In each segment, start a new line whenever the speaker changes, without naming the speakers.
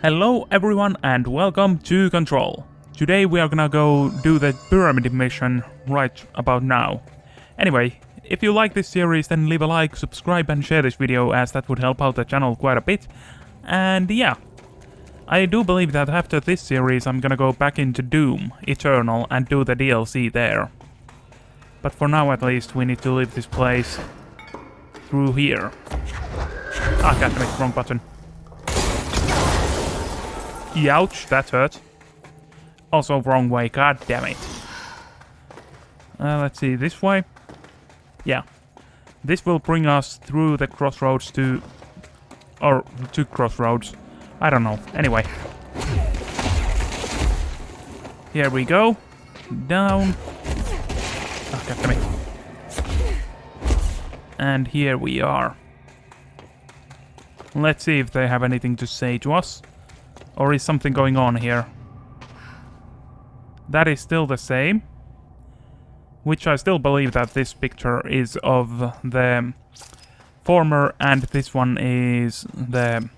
Hello everyone and welcome to Control. Today we are gonna go do the pyramid mission right about now. Anyway, if you like this series then leave a like, subscribe and share this video as that would help out the channel quite a bit. And yeah, I do believe that after this series I'm gonna go back into Doom Eternal and do the DLC there. But for now at least we need to leave this place through here. Ah, goddammit, wrong button. Ouch, that hurt. Also wrong way, god damn it. Let's see, this way? Yeah. This will bring us through the crossroads to... or to crossroads. I don't know. Anyway. Here we go. Down. Oh, god damn it. And here we are. Let's see if they have anything to say to us. Or is something going on here? That is still the same. Which I still believe that this picture is of the former and this one is the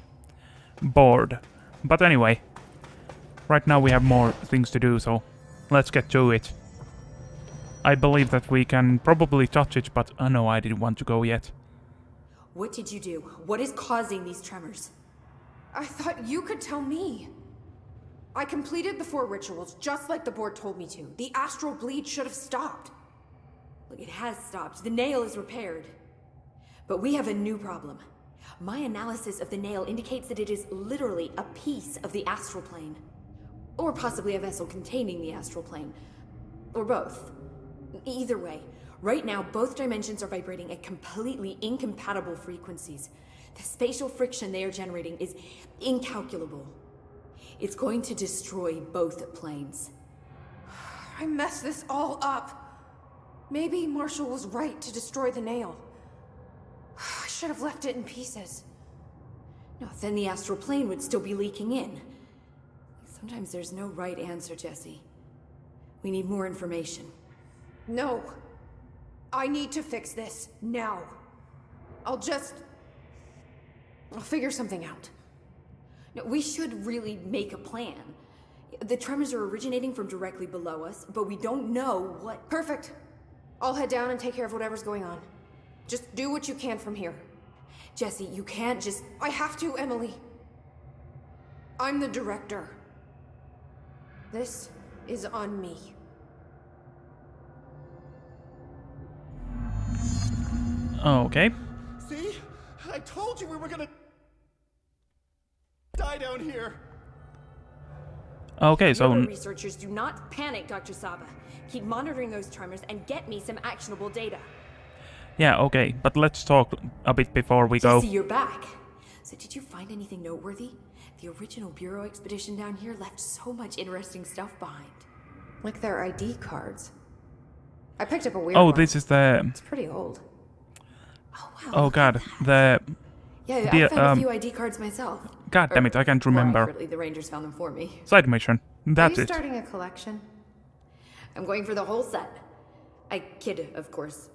board. But anyway, right now we have more things to do, so let's get to it. I believe that we can probably touch it, but no, I didn't want to go yet.
What did you do? What is causing these tremors?
I thought you could tell me. I completed the 4 rituals just like the board told me to. The astral bleed should have stopped.
Look, it has stopped. The nail is repaired. But we have a new problem. My analysis of the nail indicates that it is literally a piece of the astral plane. Or possibly a vessel containing the astral plane. Or both. Either way, right now both dimensions are vibrating at completely incompatible frequencies. The spatial friction they are generating is incalculable. It's going to destroy both planes.
I messed this all up. Maybe Marshal was right to destroy the nail. I should have left it in pieces.
No, then the astral plane would still be leaking in. Sometimes there's no right answer, Jesse. We need more information.
No. I need to fix this, now. I'll figure something out.
No, we should really make a plan. The tremors are originating from directly below us, but we don't know what...
Perfect. I'll head down and take care of whatever's going on. Just do what you can from here.
Jesse, you can't just...
I have to, Emily. I'm the director. This is on me.
Okay.
See? I told you we were gonna die down here.
Okay, so...
researchers, do not panic, Dr. Saba. Keep monitoring those tremors and get me some actionable data.
Yeah, okay, but let's talk a bit before we go.
Jesse, you're back. So did you find anything noteworthy? The original Bureau expedition down here left so much interesting stuff behind.
Like their ID cards. I picked up a weird one.
Oh, this is the...
It's pretty old.
Oh, wow.
Oh god, the...
Yeah, I found a few ID cards myself.
God damn it, I can't remember.
More accurately, the Rangers found them for me.
Side mission. That's
Are you
it.
starting a collection?
I'm going for the whole set. I kid, of course.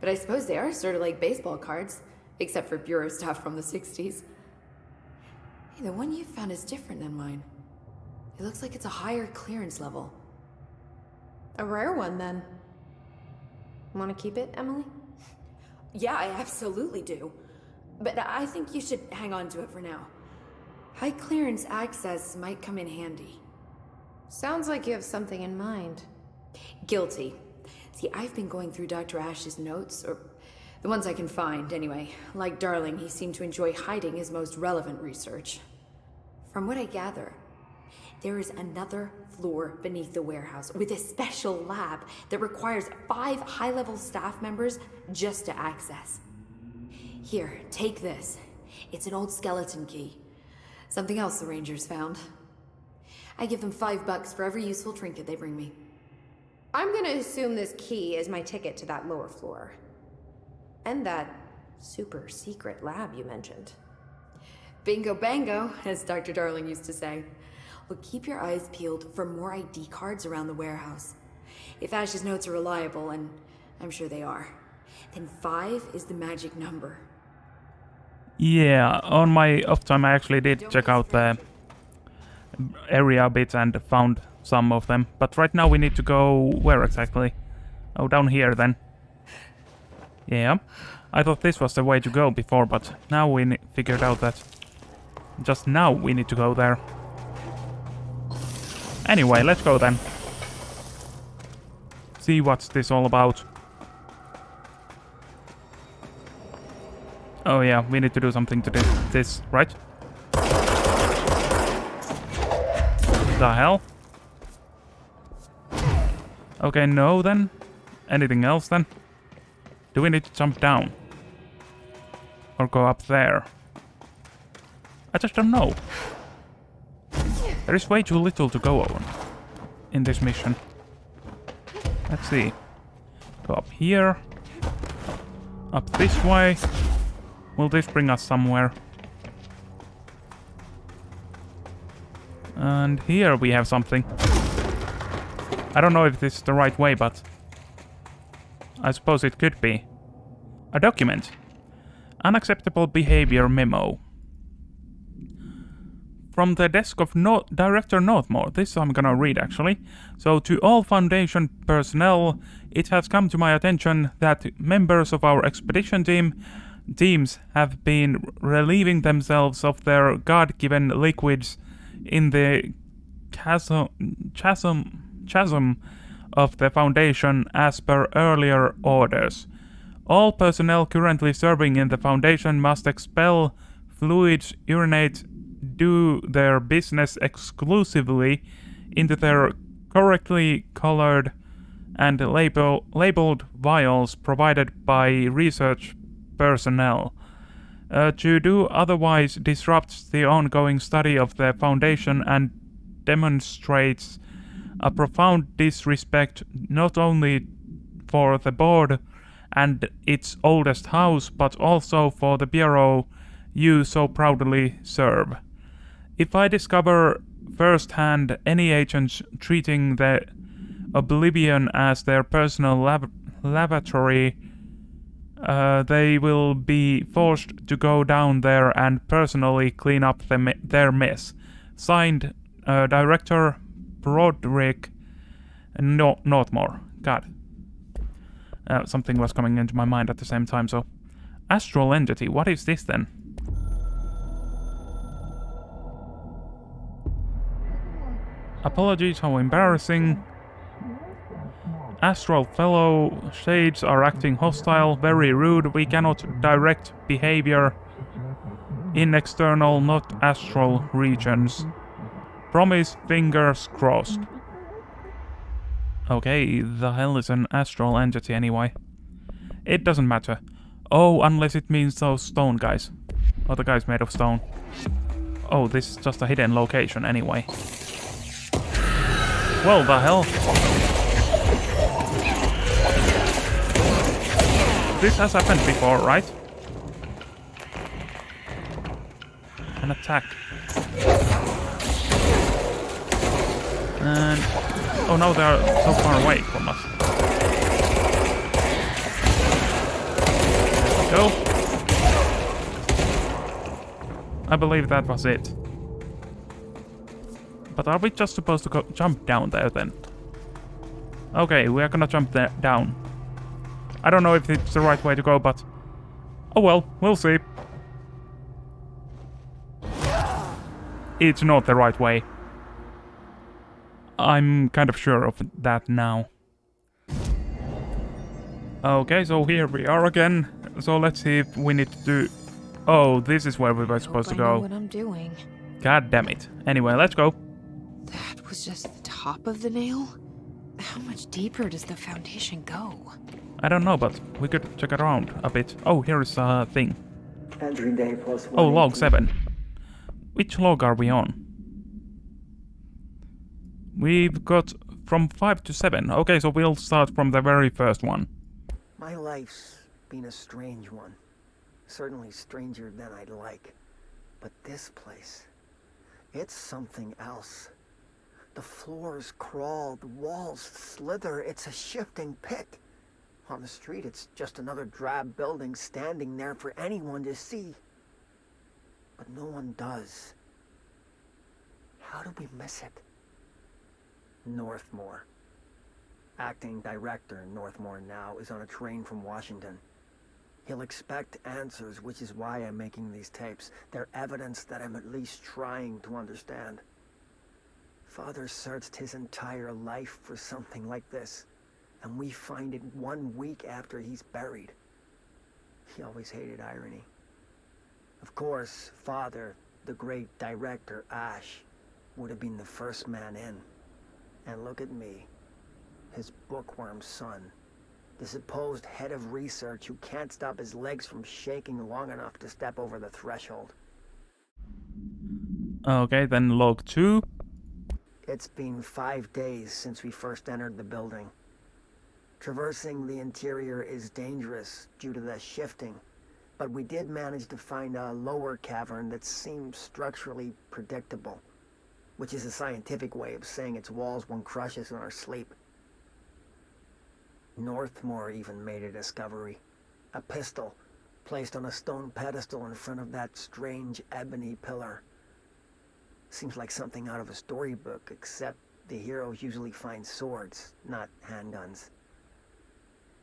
But I suppose they are sort of like baseball cards, except for Bureau stuff from the 60s. Hey, the one you found is different than mine. It looks like it's a higher clearance level.
A rare one, then. Want to keep it, Emily?
Yeah, I absolutely do. But I think you should hang on to it for now. High clearance access might come in handy.
Sounds like you have something in mind.
Guilty. See, I've been going through Dr. Ash's notes, or the ones I can find, anyway. Like Darling, he seemed to enjoy hiding his most relevant research. From what I gather, there is another floor beneath the warehouse with a special lab that requires 5 high-level staff members just to access. Here, take this. It's an old skeleton key. Something else the Rangers found. I give them $5 for every useful trinket they bring me.
I'm gonna assume this key is my ticket to that lower floor. And that super secret lab you mentioned.
Bingo bango, as Dr. Darling used to say. Well, keep your eyes peeled for more ID cards around the warehouse. If Ash's notes are reliable, and I'm sure they are, then 5 is the magic number.
Yeah, on my off time I actually did check out the area a bit and found some of them. But right now we need to go... where exactly? Oh, down here then. Yeah. I thought this was the way to go before, but now we figured out that just now we need to go there. Anyway, let's go then. See what's this all about. Oh yeah, we need to do something to this, right? The hell? Okay, no then. Anything else then? Do we need to jump down? Or go up there? I just don't know. There is way too little to go on in this mission. Let's see. Go up here. Up this way. Will this bring us somewhere? And here we have something. I don't know if this is the right way, but I suppose it could be. A document. Unacceptable behavior memo. From the desk of Director Northmore. This I'm gonna read actually. So, to all Foundation personnel, it has come to my attention that members of our expedition teams have been relieving themselves of their God-given liquids in the chasm of the Foundation as per earlier orders. All personnel currently serving in the Foundation must expel fluids, urinate, do their business exclusively into their correctly colored and labeled vials provided by research personnel. To do otherwise disrupts the ongoing study of the Foundation and demonstrates a profound disrespect not only for the board and its oldest house, but also for the bureau you so proudly serve. If I discover firsthand any agents treating the Oblivion as their personal lavatory, they will be forced to go down there and personally clean up their mess. Signed, Director Broderick Northmore. God. Something was coming into my mind at the same time, so... Astral entity, what is this then? Apologies, how embarrassing. Astral fellow shades are acting hostile, very rude. We cannot direct behavior in external, not astral regions. Promise, fingers crossed. Okay, the hell is an astral entity anyway? It doesn't matter. Oh, unless it means those stone guys. Oh, the guys made of stone. Oh, this is just a hidden location anyway. Well, the hell? This has happened before, right? An attack. And... oh no, they are so far away from us. There we go. I believe that was it. But are we just supposed to jump down there then? Okay, we are gonna jump down. I don't know if it's the right way to go, but... oh well, we'll see. It's not the right way. I'm kind of sure of that now. Okay, so here we are again. So let's see if we need to do... oh, this is where we were supposed to go.
I know what I'm doing.
God damn it. Anyway, let's go.
That was just the top of the nail? How much deeper does the Foundation go?
I don't know, but we could check around a bit. Oh, here is a thing.
Entry day plus
Oh, log 7. Which log are we on? We've got from 5 to 7. Okay, so we'll start from the very first one.
My life's been a strange one. Certainly stranger than I'd like. But this place, it's something else. The floors crawl, the walls slither, it's a shifting pit. On the street, it's just another drab building standing there for anyone to see. but no one does. How do we miss it? Northmore. Acting director Northmore now is on a train from Washington. He'll expect answers, which is why I'm making these tapes. They're evidence that I'm at least trying to understand. Father searched his entire life for something like this, and we find it 1 week after he's buried. He always hated irony. Of course, Father, the great director Ash, would have been the first man in. And look at me, his bookworm son, the supposed head of research who can't stop his legs from shaking long enough to step over the threshold.
Okay, then log 2.
It's been 5 days since we first entered the building. Traversing the interior is dangerous due to the shifting, but we did manage to find a lower cavern that seems structurally predictable, which is a scientific way of saying its walls won't crush us in our sleep. Northmore even made a discovery. A pistol, placed on a stone pedestal in front of that strange ebony pillar. Seems like something out of a storybook, except the heroes usually find swords, not handguns.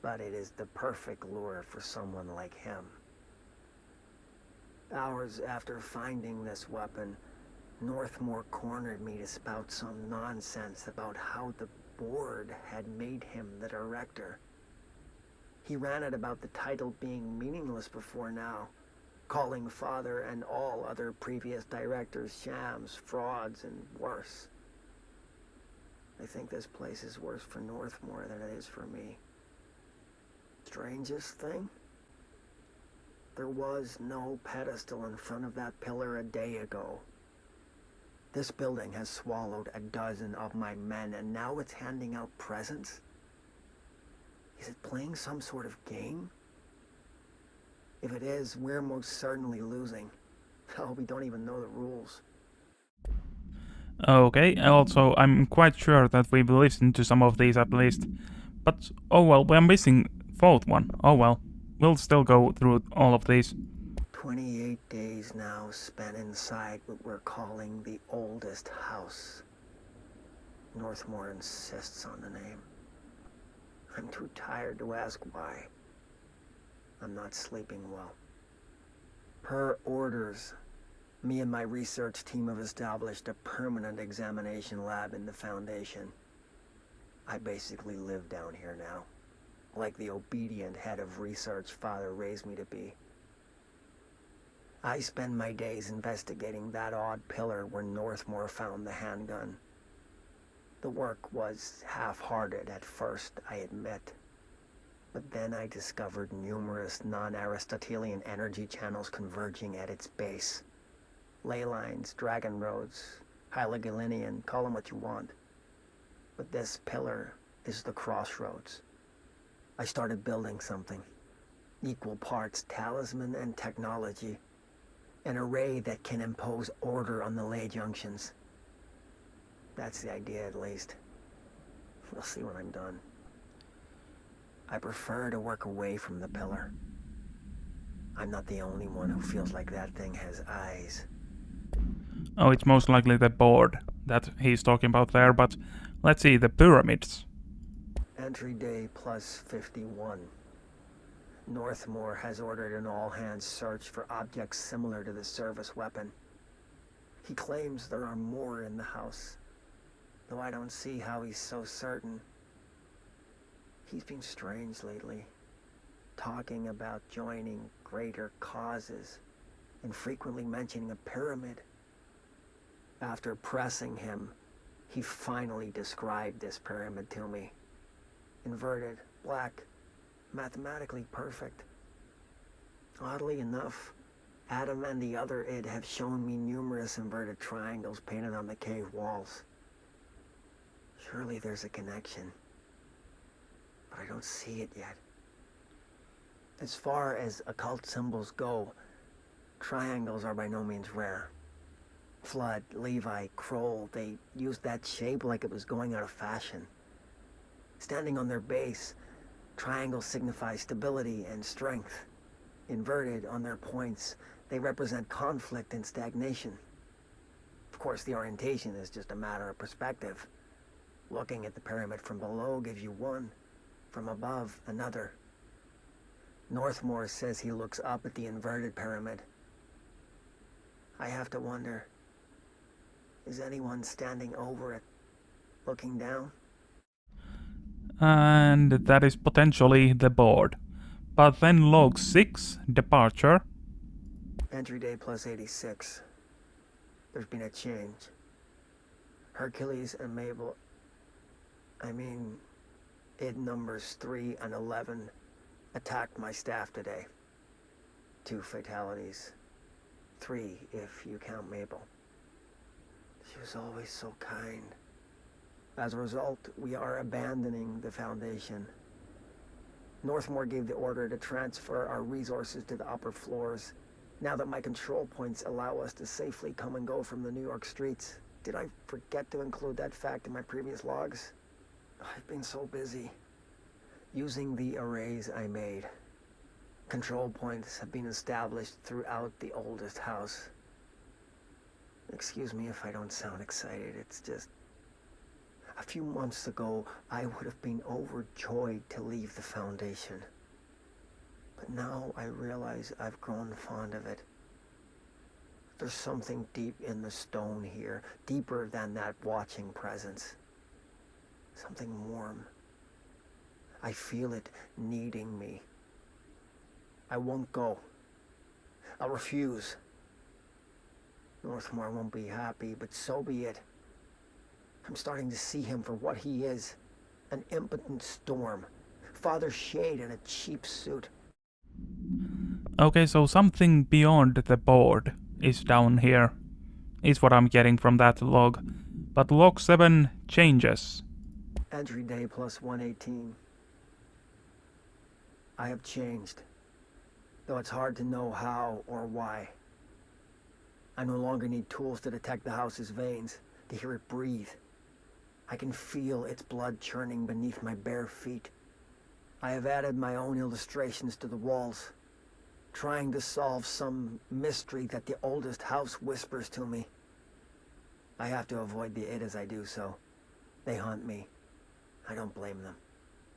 But it is the perfect lure for someone like him. Hours after finding this weapon, Northmore cornered me to spout some nonsense about how the board had made him the director. He ran it about the title being meaningless before now, calling Father and all other previous directors shams, frauds, and worse. I think this place is worse for Northmore than it is for me. Strangest thing? There was no pedestal in front of that pillar a day ago. This building has swallowed a dozen of my men, and now it's handing out presents? Is it playing some sort of game? If it is, we're most certainly losing. Oh, we don't even know the rules.
Okay, also, I'm quite sure that we've listened to some of these at least. But, oh well, we're missing 4th one. Oh well, we'll still go through all of these.
28 days now spent inside what we're calling the oldest house. Northmore insists on the name. I'm too tired to ask why. I'm not sleeping well. Per orders, me and my research team have established a permanent examination lab in the Foundation. I basically live down here now, like the obedient head of research Father raised me to be. I spend my days investigating that odd pillar where Northmore found the handgun. The work was half-hearted at first, I admit. But then I discovered numerous non-Aristotelian energy channels converging at its base. Ley lines, dragon roads, Hyligalinian, call them what you want. But this pillar is the crossroads. I started building something. Equal parts talisman and technology. An array that can impose order on the ley junctions. That's the idea, at least. We'll see when I'm done. I prefer to work away from the pillar. I'm not the only one who feels like that thing has eyes.
Oh, it's most likely the board that he's talking about there, but let's see, the pyramids.
Entry day plus 51. Northmore has ordered an all-hands search for objects similar to the service weapon. He claims there are more in the house, though I don't see how he's so certain. He's been strange lately, talking about joining greater causes, and frequently mentioning a pyramid. After pressing him, he finally described this pyramid to me. Inverted, black, mathematically perfect. Oddly enough, Adam and the other id have shown me numerous inverted triangles painted on the cave walls. Surely there's a connection. But I don't see it yet. As far as occult symbols go, triangles are by no means rare. Flood, Levi, Kroll, they used that shape like it was going out of fashion. Standing on their base, triangles signify stability and strength. Inverted on their points, They represent conflict and stagnation. Of course, the orientation is just a matter of perspective. Looking at the pyramid from below gives you one, from above another. Northmore says he looks up at the inverted pyramid. I have to wonder, is anyone standing over it, looking down?
And that is potentially the board. But then log 6, departure.
Entry day plus 86. There's been a change. Hercules and Mabel... id numbers 3 and 11 attacked my staff today. 2 fatalities. 3 if you count Mabel. She was always so kind. As a result, we are abandoning the Foundation. Northmore gave the order to transfer our resources to the upper floors, now that my control points allow us to safely come and go from the New York streets. Did I forget to include that fact in my previous logs? I've been so busy. Using the arrays I made. Control points have been established throughout the oldest house. Excuse me if I don't sound excited, it's just... A few months ago, I would have been overjoyed to leave the Foundation. But now I realize I've grown fond of it. There's something deep in the stone here, deeper than that watching presence. Something warm. I feel it needing me. I won't go. I'll refuse. Northmore won't be happy, but so be it. I'm starting to see him for what he is. An impotent storm. Father Shade in a cheap suit.
Okay, so something beyond the board is down here, is what I'm getting from that log. But log 7 changes.
Entry day plus 118. I have changed, though it's hard to know how or why. I no longer need tools to detect the house's veins, to hear it breathe. I can feel its blood churning beneath my bare feet. I have added my own illustrations to the walls, trying to solve some mystery that the oldest house whispers to me. I have to avoid the id as I do so. They hunt me. I don't blame them.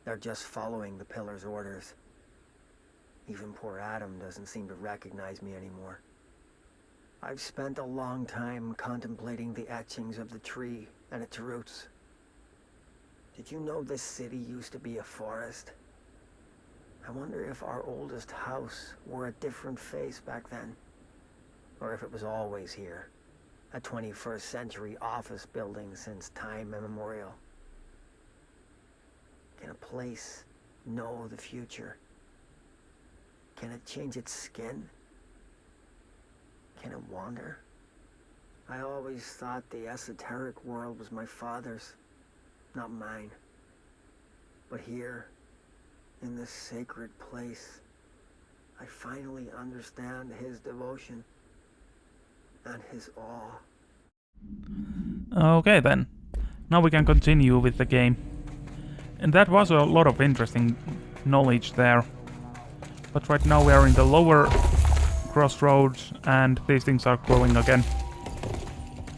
They're just following the pillar's orders. Even poor Adam doesn't seem to recognize me anymore. I've spent a long time contemplating the etchings of the tree and its roots. Did you know this city used to be a forest? I wonder if our oldest house wore a different face back then. Or if it was always here. A 21st century office building since time immemorial. Can a place know the future? Can it change its skin? Can it wander? I always thought the esoteric world was my father's, not mine. But here, in this sacred place, I finally understand his devotion and his awe.
Okay then, now we can continue with the game. And that was a lot of interesting knowledge there. But right now we are in the lower crossroads and these things are growing again.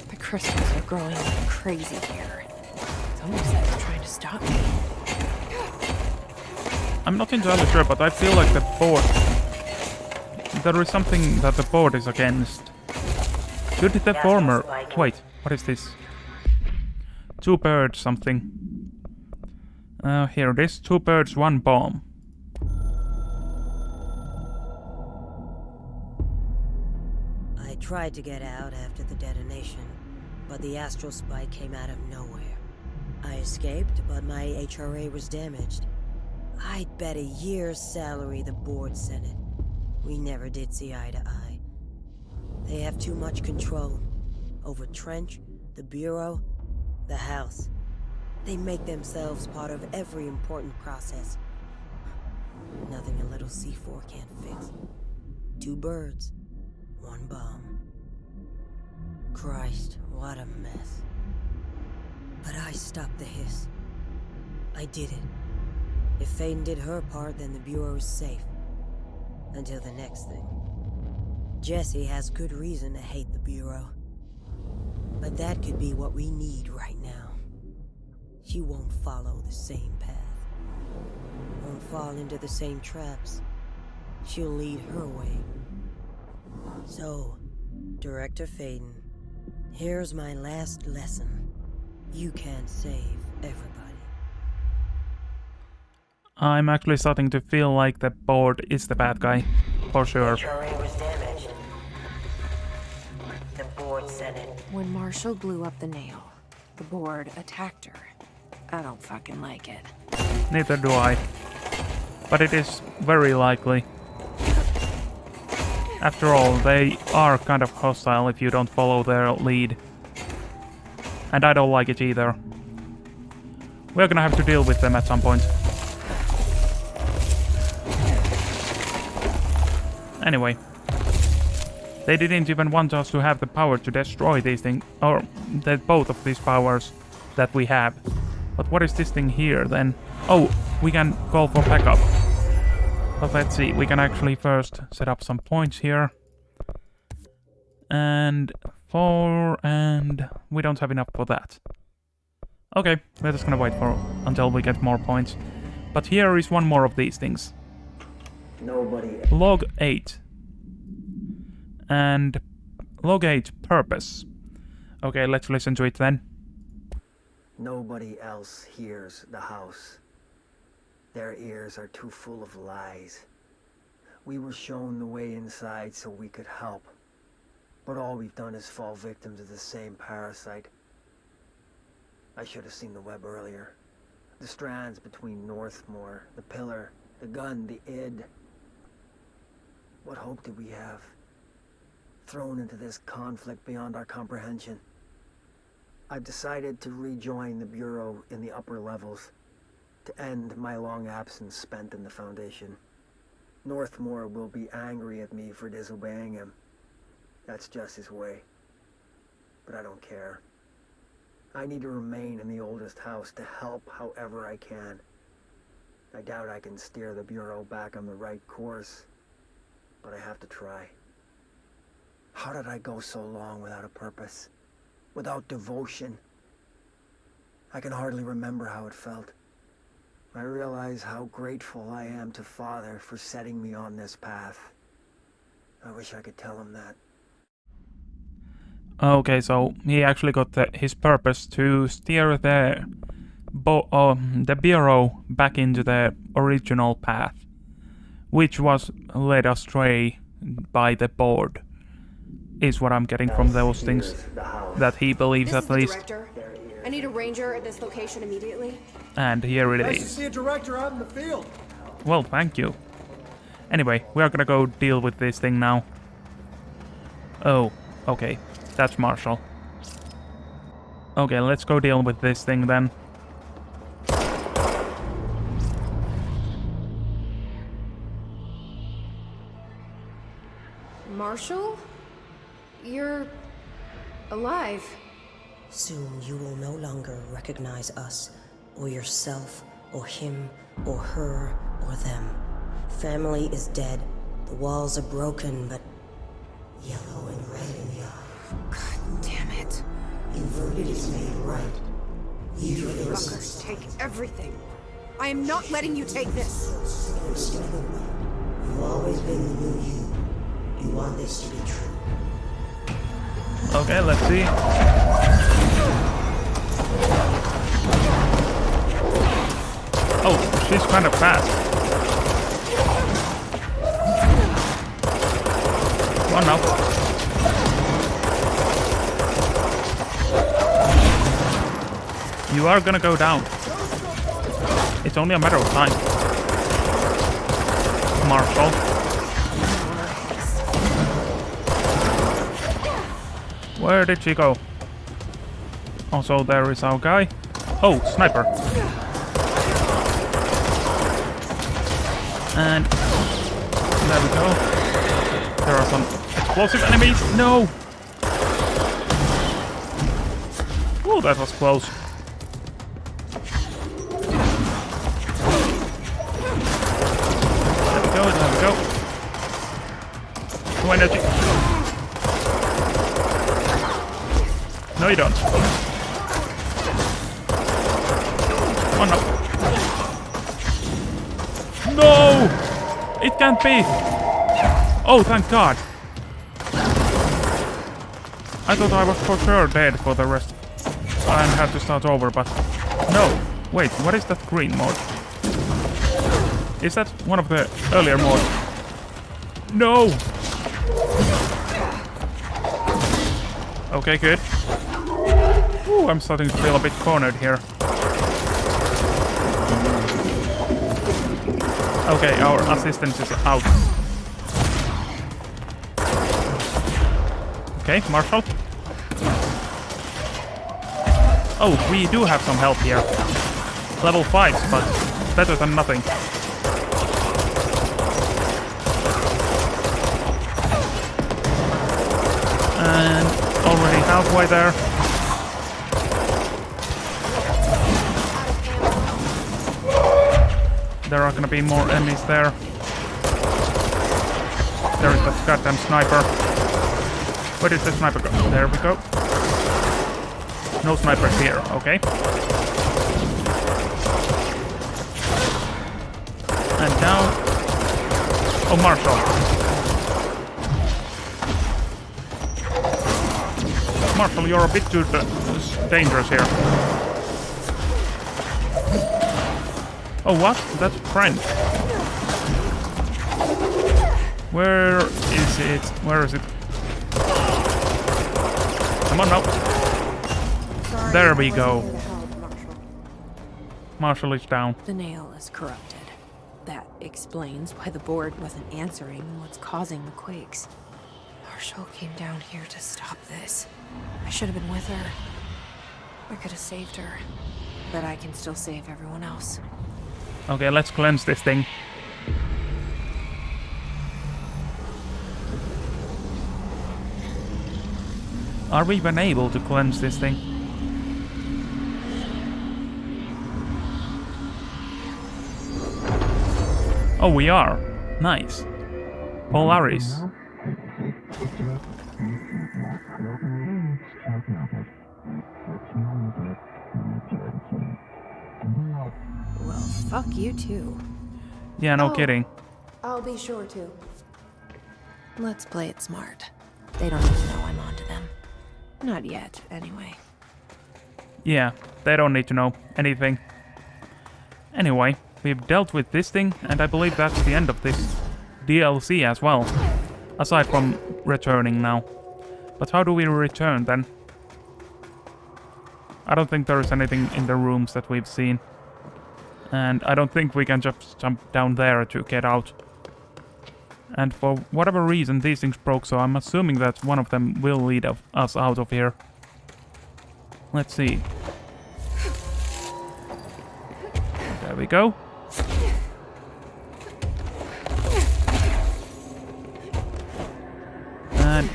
The crystals are growing like crazy here. It's almost like they're trying to stop me.
I'm not entirely sure, but I feel like the board... There is something that the board is against. Could the former... Wait, what is this? 2 birds something. Here it is. 2 birds, 1 bomb.
I tried to get out after the detonation, but the astral spike came out of nowhere. I escaped, but my HRA was damaged. I'd bet a year's salary the board sent it. We never did see eye to eye. They have too much control over Trench, the Bureau, the House. They make themselves part of every important process. Nothing a little C4 can't fix. 2 birds, 1 bomb. Christ, what a mess. But I stopped the hiss. I did it. If Faden did her part, then the Bureau is safe. Until the next thing. Jessie has good reason to hate the Bureau. But that could be what we need right now. She won't follow the same path. Won't fall into the same traps. She'll lead her way. So, Director Faden, here's my last lesson. You can't save everybody.
I'm actually starting to feel like the board is the bad guy. For sure.
HRA was damaged. The board said it.
When Marshal blew up the nail, the board attacked her. I don't fucking like it.
Neither do I. But it is very likely. After all, they are kind of hostile if you don't follow their lead. And I don't like it either. We're gonna have to deal with them at some point. Anyway. They didn't even want us to have the power to destroy these things, or both of these powers that we have. But what is this thing here then? Oh, we can call for backup. But let's see, we can actually first set up some points here. And 4, and we don't have enough for that. Okay, we're just gonna wait until we get more points. But here is one more of these things.
Nobody.
Log 8. And log 8 purpose. Okay, let's listen to it then.
Nobody else hears the house. Their ears are too full of lies. We were shown the way inside so we could help. But all we've done is fall victim to the same parasite. I should have seen the web earlier. The strands between Northmore, the pillar, the gun, the id. What hope did we have? Thrown into this conflict beyond our comprehension. I've decided to rejoin the Bureau in the upper levels, to end my long absence spent in the Foundation. Northmore will be angry at me for disobeying him. That's just his way. But I don't care. I need to remain in the oldest house to help however I can. I doubt I can steer the Bureau back on the right course, but I have to try. How did I go so long without a purpose? Without devotion? I can hardly remember how it felt. I realize how grateful I am to Father for setting me on this path. I wish I could tell him that.
Okay, so he actually got his purpose to steer the Bureau back into the original path, which was led astray by the board, is what I'm getting from those things that he believes at least.
Director. I need a ranger at this location immediately.
And here it
Nice to
is.
see a director out in the field.
Well, thank you. Anyway, we are gonna go deal with this thing now. Oh, okay. That's Marshal. Okay, let's go deal with this thing then.
Marshal? You're alive.
Soon you will no longer recognize us, or yourself, or him, or her, or them. Family is dead. The walls are broken, but yellow and red in the eye.
God damn it.
Inverted is made right.
You fuckers take everything. I am not letting you take this.
You've always been the new you. You want this to be true.
Okay, let's see. Oh, she's kind of fast. Come on now. You are gonna go down. It's only a matter of time. Marshal. Where did she go? Also, there is our guy. Oh, sniper. And there we go. There are some explosive enemies. No! Oh, that was close. There we go, there we go. No energy. No, you don't. Come on now. No! It can't be! Oh, thank God. I thought I was for sure dead for the rest. I had to start over, but... No! Wait, what is that green mod? Is that one of the earlier mods? No! Okay, good. Ooh, I'm starting to feel a bit cornered here. Okay, our assistance is out. Okay, Marshal. Oh, we do have some help here. Level 5s, but better than nothing. And already halfway there. There are gonna be more enemies there. There is that goddamn sniper. Where did the sniper go? There we go. No snipers here, okay. And now... Oh, Marshal. Marshal, you're a bit too dangerous here. Oh, what? That's friend. Where is it? Where is it? Come on now.
Sorry,
There we
I wasn't
go.
here to help, Marshal.
Marshal is down.
The nail is corrupted. That explains why the board wasn't answering what's causing the quakes. Marshal came down here to stop this. I should have been with her. I could have saved her. But I can still save everyone else.
Okay, let's cleanse this thing. Are we even able to cleanse this thing? Oh, we are. Nice. Polaris.
Well, fuck you too.
Yeah, no
Oh.
kidding.
I'll be sure to. Let's play it smart. They don't even know I'm onto them. Not yet, anyway.
Yeah, they don't need to know anything. Anyway, we've dealt with this thing, and I believe that's the end of this DLC as well. Aside from returning now. But how do we return then? I don't think there is anything in the rooms that we've seen. And I don't think we can just jump down there to get out. And for whatever reason these things broke, so I'm assuming that one of them will lead us out of here. Let's see. There we go. And...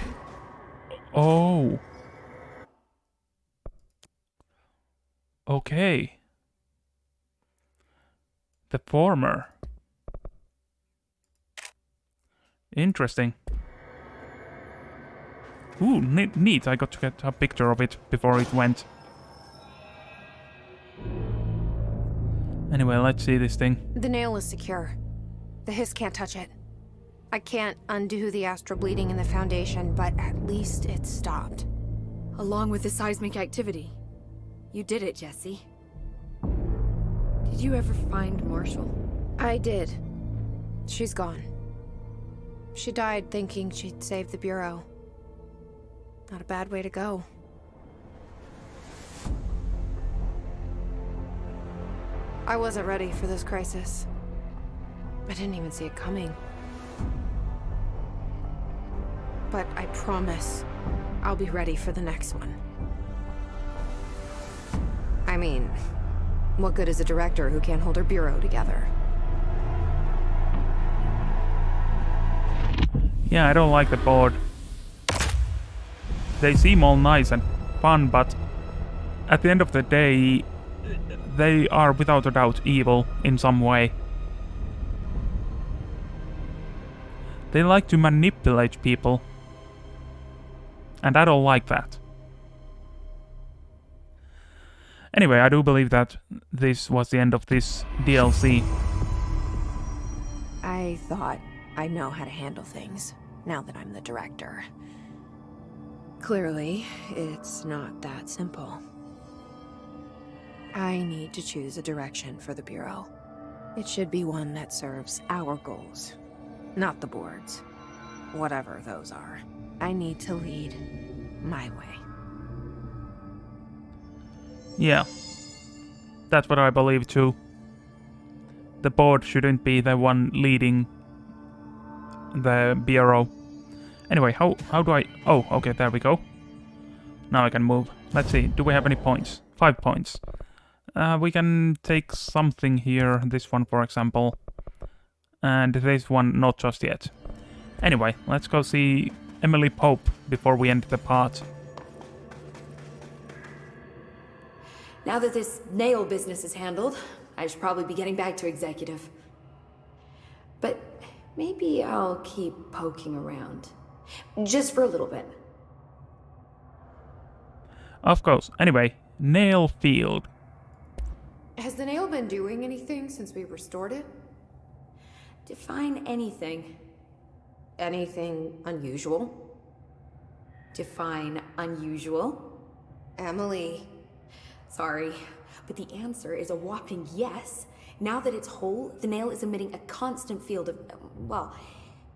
Oh. Okay. The former. Interesting. Ooh, neat. I got to get a picture of it before it went. Anyway, let's see this thing.
The nail is secure. The hiss can't touch it. I can't undo the astral bleeding in the Foundation, but at least it's stopped.
Along with the seismic activity. You did it, Jesse. Did you ever find Marshal?
I did. She's gone. She died thinking she'd save the Bureau. Not a bad way to go. I wasn't ready for this crisis. I didn't even see it coming. But I promise, I'll be ready for the next one. I mean, what good is a director who can't hold her Bureau together?
Yeah, I don't like the board. They seem all nice and fun, but at the end of the day, they are without a doubt evil in some way. They like to manipulate people. And I don't like that. Anyway, I do believe that this was the end of this DLC.
I thought I know how to handle things, now that I'm the director. Clearly, it's not that simple. I need to choose a direction for the Bureau. It should be one that serves our goals, not the board's. Whatever those are. I need to lead my way.
Yeah. That's what I believe too. The board shouldn't be the one leading the Bureau. Anyway, how do I... Oh, okay, there we go. Now I can move. Let's see, do we have any points? 5 points. We can take something here, this one for example. And this one not just yet. Anyway, let's go see Emily Pope before we end the part.
Now that this nail business is handled, I should probably be getting back to executive. But maybe I'll keep poking around. Just for a little bit.
Of course. Anyway, nail field.
Has the nail been doing anything since we restored it? Define anything. Anything unusual? Define unusual. Emily. Sorry, but the answer is a whopping yes. Now that it's whole, the nail is emitting a constant field of, well,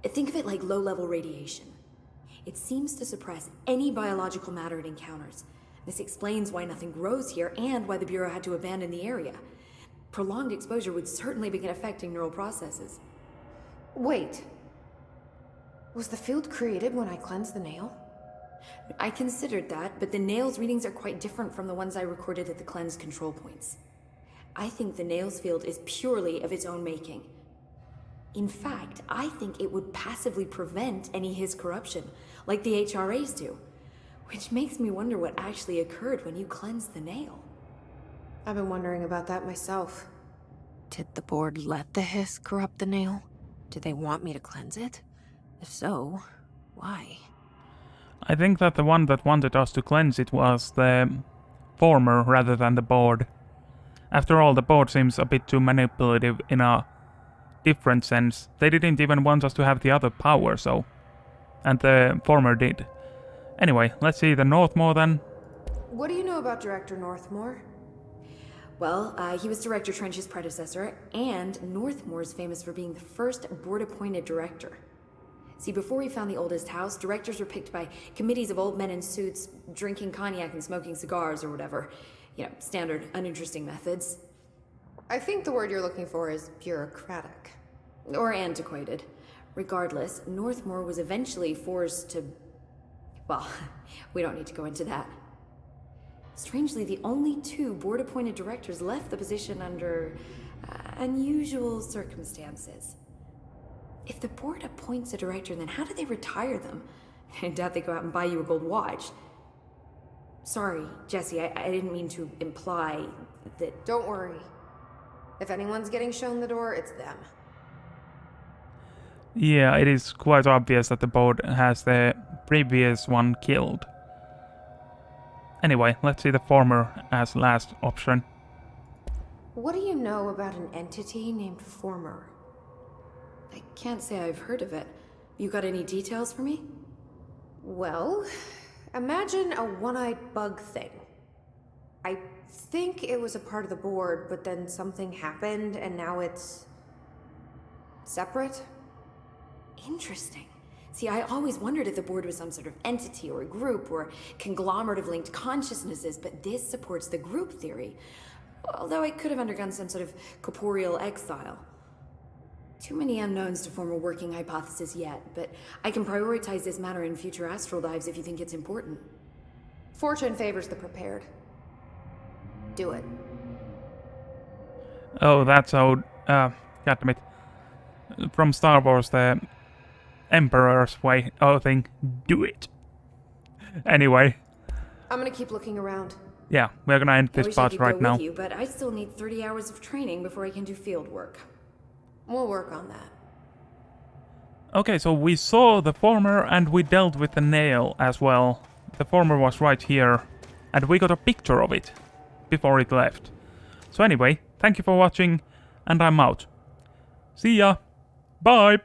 think of it like low-level radiation. It seems to suppress any biological matter it encounters. This explains why nothing grows here and why the Bureau had to abandon the area. Prolonged exposure would certainly begin affecting neural processes. Wait. Was the field created when I cleansed the nail? I considered that, but the nail's readings are quite different from the ones I recorded at the cleanse control points. I think the nail's field is purely of its own making. In fact, I think it would passively prevent any His corruption, like the HRAs do. Which makes me wonder what actually occurred when you cleansed the nail. I've been wondering about that myself.
Did the board let the hiss corrupt the nail? Did they want me to cleanse it? If so, why?
I think that the one that wanted us to cleanse it was the former rather than the board. After all, the board seems a bit too manipulative in a different sense. They didn't even want us to have the other power, so... And the former did. Anyway, let's see the Northmore then.
What do you know about Director Northmore? Well, he was Director Trench's predecessor, and Northmore's famous for being the first board-appointed director. See, before we found the oldest house, directors were picked by committees of old men in suits, drinking cognac and smoking cigars or whatever. You know, standard, uninteresting methods. I think the word you're looking for is bureaucratic. Or antiquated. Regardless, Northmore was eventually forced to... Well, we don't need to go into that. Strangely, the only 2 board-appointed directors left the position under unusual circumstances. If the board appoints a director, then how do they retire them? I doubt they go out and buy you a gold watch. Sorry, Jesse, I didn't mean to imply that... Don't worry. If anyone's getting shown the door, it's them.
Yeah, it is quite obvious that the board has the previous one killed. Anyway, let's see the former as last option.
What do you know about an entity named Former? I can't say I've heard of it. You got any details for me? Well, imagine a one-eyed bug thing. I think it was a part of the board, but then something happened and now it's... separate? Interesting. See, I always wondered if the board was some sort of entity or a group or conglomerate of linked consciousnesses, but this supports the group theory. Although it could have undergone some sort of corporeal exile. Too many unknowns to form a working hypothesis yet, but I can prioritize this matter in future astral dives if you think it's important. Fortune favors the prepared. Do it.
Oh, that's how... goddammit. From Star Wars, the Emperor's way. Oh, thing. Do it. Anyway.
I'm gonna keep looking around.
Yeah, we're gonna end this part right now.
With you, but I still need 30 hours of training before I can do field work. We'll work on that.
Okay, so we saw the former and we dealt with the nail as well. The former was right here. And we got a picture of it. before it left. So anyway, thank you for watching, and I'm out. See ya! Bye!